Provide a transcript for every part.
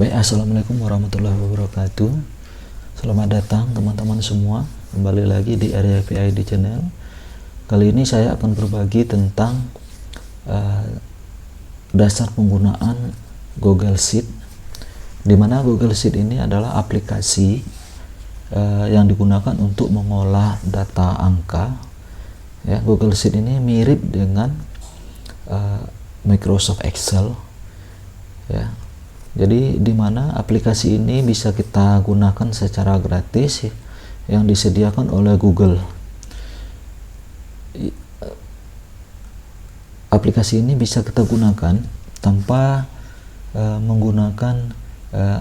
Baik, assalamualaikum warahmatullahi wabarakatuh. Selamat datang teman-teman semua, kembali lagi di Area PID Channel. Kali ini saya akan berbagi tentang dasar penggunaan Google Sheet, di mana Google Sheet ini adalah aplikasi yang digunakan untuk mengolah data angka. Ya, Google Sheet ini mirip dengan Microsoft Excel. Ya, jadi di mana aplikasi ini bisa kita gunakan secara gratis yang disediakan oleh Google. Aplikasi ini bisa kita gunakan tanpa menggunakan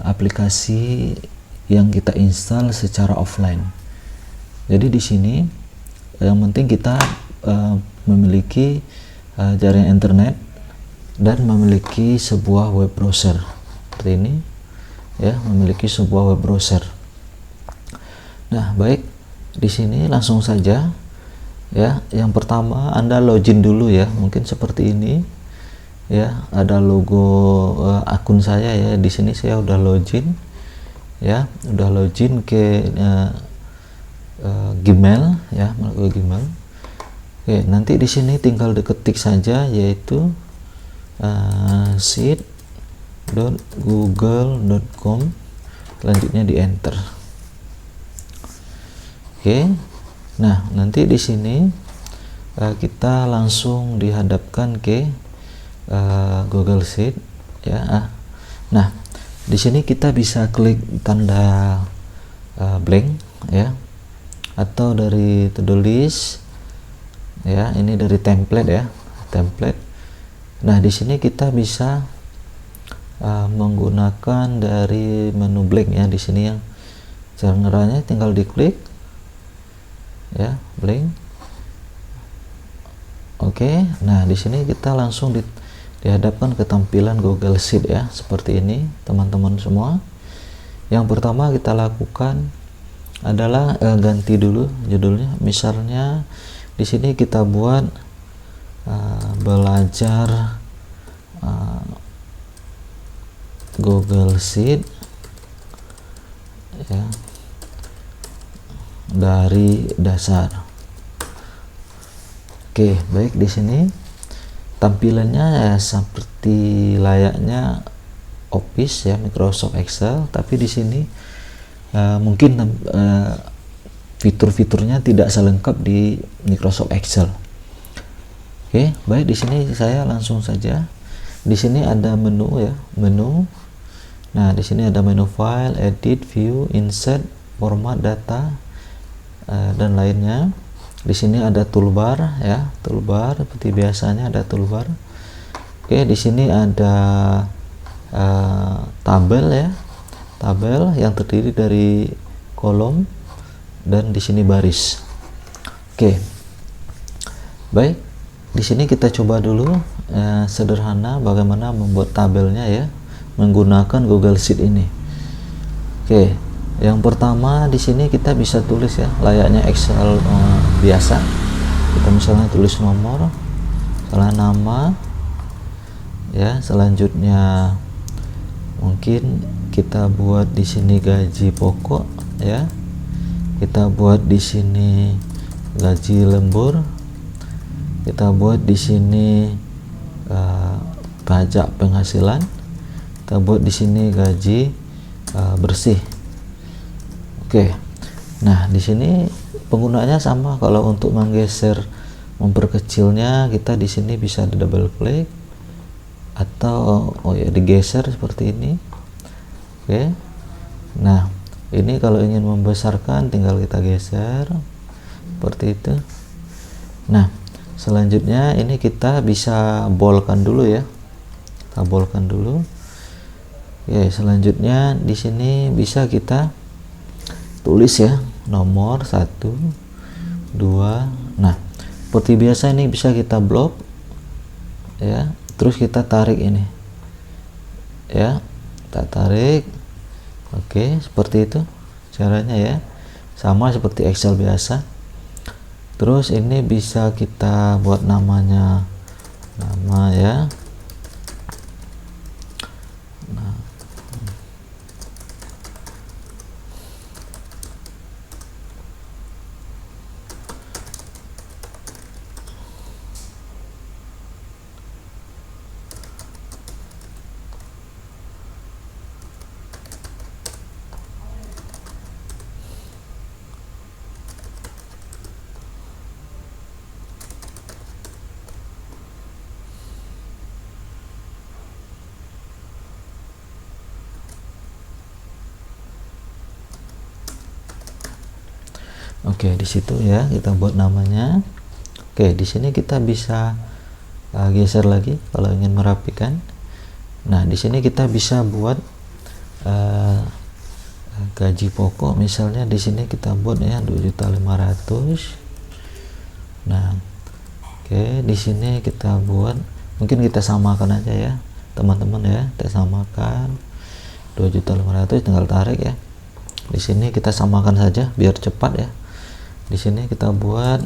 aplikasi yang kita install secara offline. Jadi di sini yang penting kita memiliki jaringan internet dan memiliki sebuah web browser seperti ini, ya, memiliki sebuah web browser. Nah, baik, di sini langsung saja, ya. Yang pertama Anda login dulu, ya, mungkin seperti ini, ya, ada logo akun saya, ya. Di sini saya udah login, ya, udah login ke Gmail, ya, melalui Gmail. Oke, nanti di sini tinggal diketik saja, yaitu sheet.google.com, selanjutnya di enter. Oke, nah nanti di sini kita langsung dihadapkan ke Google Sheet, ya. Nah, di sini kita bisa klik tanda blank, ya, atau dari to-do list, ya. Ini dari template, ya, template. Nah, di sini kita bisa menggunakan dari menu blank, ya. Di sini yang caranya tinggal diklik, ya, blank. Oke, nah di sini kita langsung dihadapkan ke tampilan Google Sheet, ya, seperti ini teman-teman semua. Yang pertama kita lakukan adalah ganti dulu judulnya. Misalnya di sini kita buat belajar Google Sheet, ya, dari dasar. Oke, baik, di sini tampilannya ya seperti layaknya Office, ya, Microsoft Excel, tapi di sini mungkin fitur-fiturnya tidak selengkap di Microsoft Excel. Oke, baik, di sini saya langsung saja. Di sini ada menu, ya, menu. Nah, di sini ada menu file, edit, view, insert, format data, dan lainnya. Di sini ada toolbar, ya, toolbar seperti biasanya ada toolbar. Oke, di sini ada tabel, ya, tabel yang terdiri dari kolom dan di sini baris. Oke, baik, di sini kita coba dulu sederhana bagaimana membuat tabelnya, ya, menggunakan Google Sheet ini. Oke, yang pertama di sini kita bisa tulis, ya, layaknya Excel biasa. Kita misalnya tulis nomor, misalnya nama, ya. Selanjutnya mungkin kita buat di sini gaji pokok, ya. Kita buat di sini gaji lembur. Kita buat di sini pajak penghasilan. Kita buat di sini gaji bersih. Oke. Nah, di sini penggunaannya sama. Kalau untuk menggeser, memperkecilnya, kita di sini bisa double klik atau ya digeser seperti ini. Oke. Nah, ini kalau ingin membesarkan tinggal kita geser seperti itu. Nah, selanjutnya ini kita bisa boldkan dulu, ya. Kita boldkan dulu. Oke, selanjutnya di sini bisa kita tulis, ya, nomor 1, 2. Nah, seperti biasa ini bisa kita blok, ya. Terus kita tarik ini, ya. Kita tarik. Oke, seperti itu caranya, ya. Sama seperti Excel biasa. Terus ini bisa kita buat namanya, nama, ya. Nah, Oke, di situ ya kita buat namanya. Oke, di sini kita bisa geser lagi kalau ingin merapikan. Nah, di sini kita bisa buat gaji pokok, misalnya di sini kita buat ya 2.500.000. Nah, oke, di sini kita buat, mungkin kita samakan aja ya teman-teman ya, kita samakan 2.500.000, tinggal tarik ya. Di sini kita samakan saja biar cepat ya. Di sini kita buat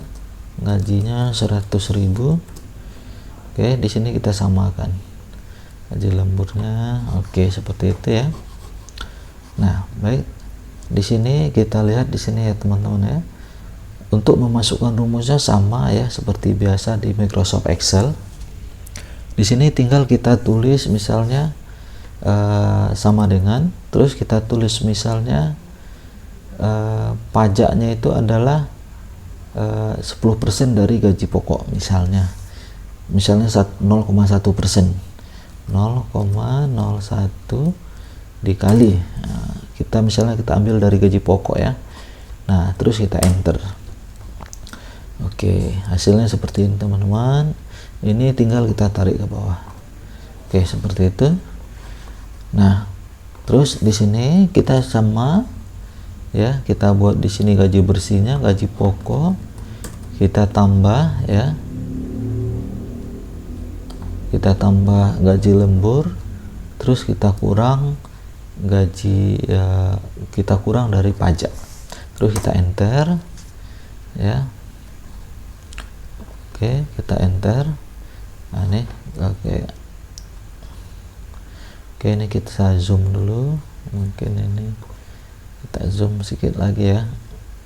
gajinya 100.000. Oke, di sini kita samakan gaji lemburnya. Oke, seperti itu ya. Nah, baik. Di sini kita lihat di sini ya teman-teman ya. Untuk memasukkan rumusnya sama ya seperti biasa di Microsoft Excel. Di sini tinggal kita tulis misalnya sama dengan, terus kita tulis misalnya pajaknya itu adalah 10% dari gaji pokok misalnya 0,1%, 0,01 dikali, nah, kita misalnya kita ambil dari gaji pokok ya. Nah, terus kita enter. Oke, hasilnya seperti ini teman-teman. Ini tinggal kita tarik ke bawah. Oke, seperti itu. Nah, terus di sini kita sama ya, kita buat di sini gaji bersihnya, gaji pokok kita tambah ya, kita tambah gaji lembur, terus kita kurang gaji ya, kita kurang dari pajak, terus kita enter ya. Oke, kita enter. Nah, ini oke, ini kita zoom dulu, mungkin ini kita zoom sedikit lagi ya.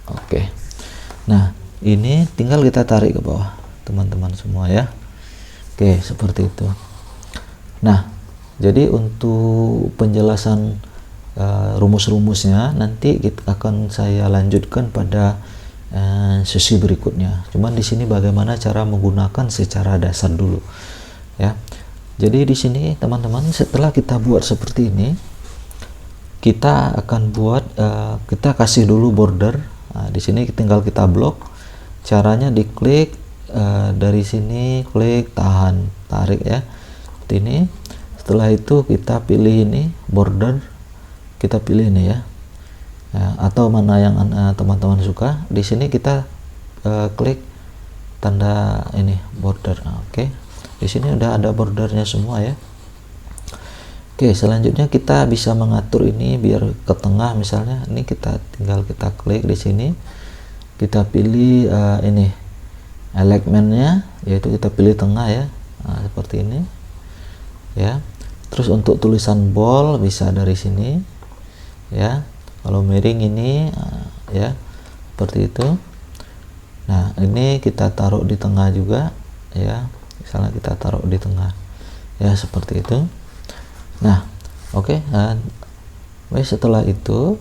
Oke, nah ini tinggal kita tarik ke bawah teman-teman semua ya. Oke, seperti itu. Nah, jadi untuk penjelasan rumus-rumusnya nanti kita akan saya lanjutkan pada sesi berikutnya. Cuman di sini bagaimana cara menggunakan secara dasar dulu ya. Jadi di sini teman-teman, setelah kita buat seperti ini, kita akan buat kita kasih dulu border. Nah, di sini tinggal kita blok. Caranya diklik dari sini, klik, tahan, tarik ya. Seperti ini. Setelah itu kita pilih ini border, kita pilih ini ya, atau mana yang teman-teman suka. Di sini kita klik tanda ini border. Oke, di sini udah ada bordernya semua ya. Oke, selanjutnya kita bisa mengatur ini biar ke tengah misalnya. Ini kita tinggal kita klik di sini, kita pilih ini alignmentnya, yaitu kita pilih tengah ya. Nah, seperti ini ya. Terus untuk tulisan bold bisa dari sini ya. Kalau miring ini ya seperti itu. Nah, ini kita taruh di tengah juga ya. Misalnya kita taruh di tengah ya, seperti itu. Nah, oke. Baik, setelah itu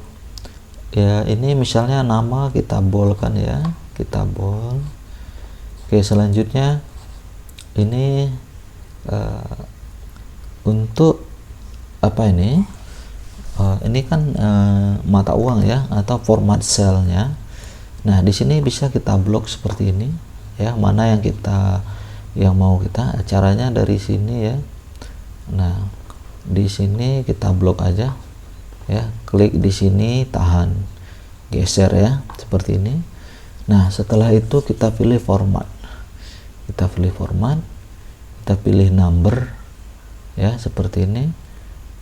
ya, ini misalnya nama kita bold kan ya, kita bold. Oke, selanjutnya ini untuk apa ini? Ini kan mata uang ya, atau format selnya. Nah, di sini bisa kita blok seperti ini ya, mana yang mau kita. Caranya dari sini ya. Nah, di sini kita blok aja ya, klik di sini, tahan, geser ya, seperti ini. Nah, setelah itu kita pilih format. Kita pilih format, kita pilih number ya, seperti ini.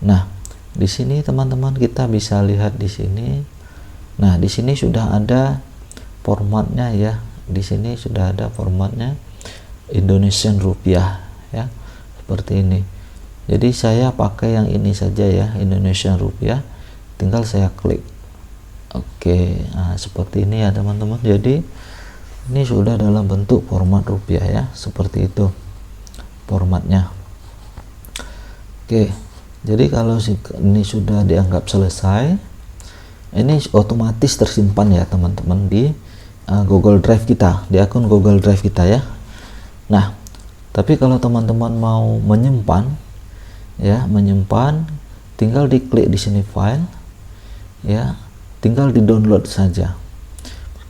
Nah, di sini teman-teman kita bisa lihat di sini. Nah, di sini sudah ada formatnya ya. Di sini sudah ada formatnya Indonesian rupiah ya, seperti ini. Jadi saya pakai yang ini saja ya, Indonesian rupiah. Tinggal saya klik. Oke, nah seperti ini ya teman-teman. Jadi ini sudah dalam bentuk format rupiah ya, seperti itu formatnya. Oke, jadi kalau ini sudah dianggap selesai, ini otomatis tersimpan ya teman-teman di Google Drive kita, di akun Google Drive kita ya. Nah, tapi kalau teman-teman mau menyimpan ya, tinggal diklik di sini file ya, tinggal di download saja.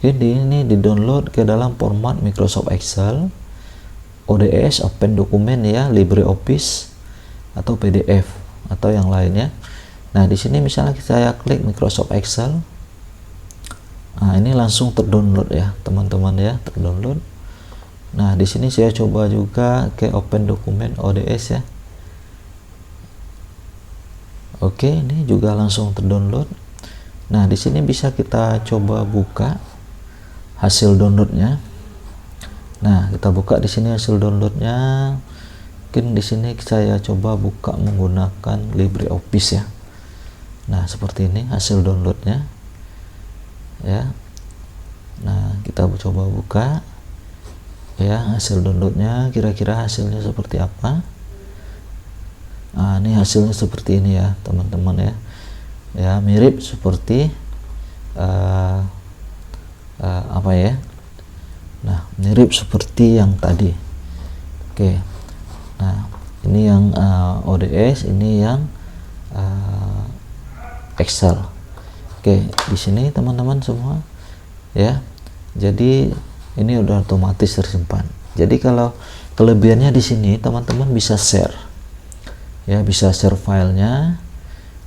Oke, ini di download ke dalam format Microsoft Excel, ODS, Open Dokumen ya, LibreOffice atau PDF atau yang lainnya. Nah, di sini misalnya saya klik Microsoft Excel. Nah, ini langsung terdownload ya, teman-teman ya, terdownload. Nah, di sini saya coba juga ke Open Dokumen ODS ya. Oke, ini juga langsung terdownload. Nah, di sini bisa kita coba buka hasil downloadnya. Nah, kita buka di sini hasil downloadnya. Mungkin di sini saya coba buka menggunakan LibreOffice ya. Nah, seperti ini hasil downloadnya ya. Nah, kita coba buka ya hasil downloadnya, kira-kira hasilnya seperti apa. Nah, ini hasilnya seperti ini ya, teman-teman ya. Ya, mirip seperti apa ya. Nah, mirip seperti yang tadi. Oke. Nah, ini yang ODS, ini yang Excel. Oke, di sini teman-teman semua ya. Jadi ini udah otomatis tersimpan. Jadi kalau kelebihannya di sini teman-teman bisa share. Ya, bisa share filenya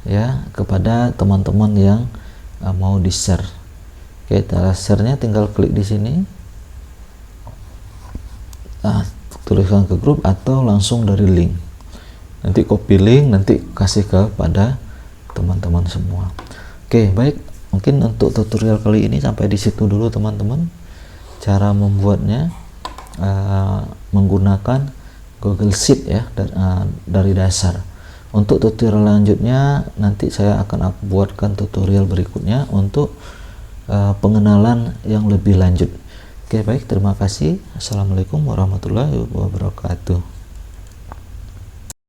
ya kepada teman-teman yang mau di-share. Oke, cara share-nya tinggal klik di sini. Nah, tuliskan ke grup atau langsung dari link. Nanti copy link, nanti kasih kepada teman-teman semua. Oke, baik. Mungkin untuk tutorial kali ini sampai di situ dulu teman-teman. Cara membuatnya menggunakan Google Sheet ya dari dasar. Untuk tutorial lanjutnya nanti saya akan buatkan tutorial berikutnya untuk pengenalan yang lebih lanjut. Oke, baik, terima kasih. Assalamualaikum warahmatullahi wabarakatuh.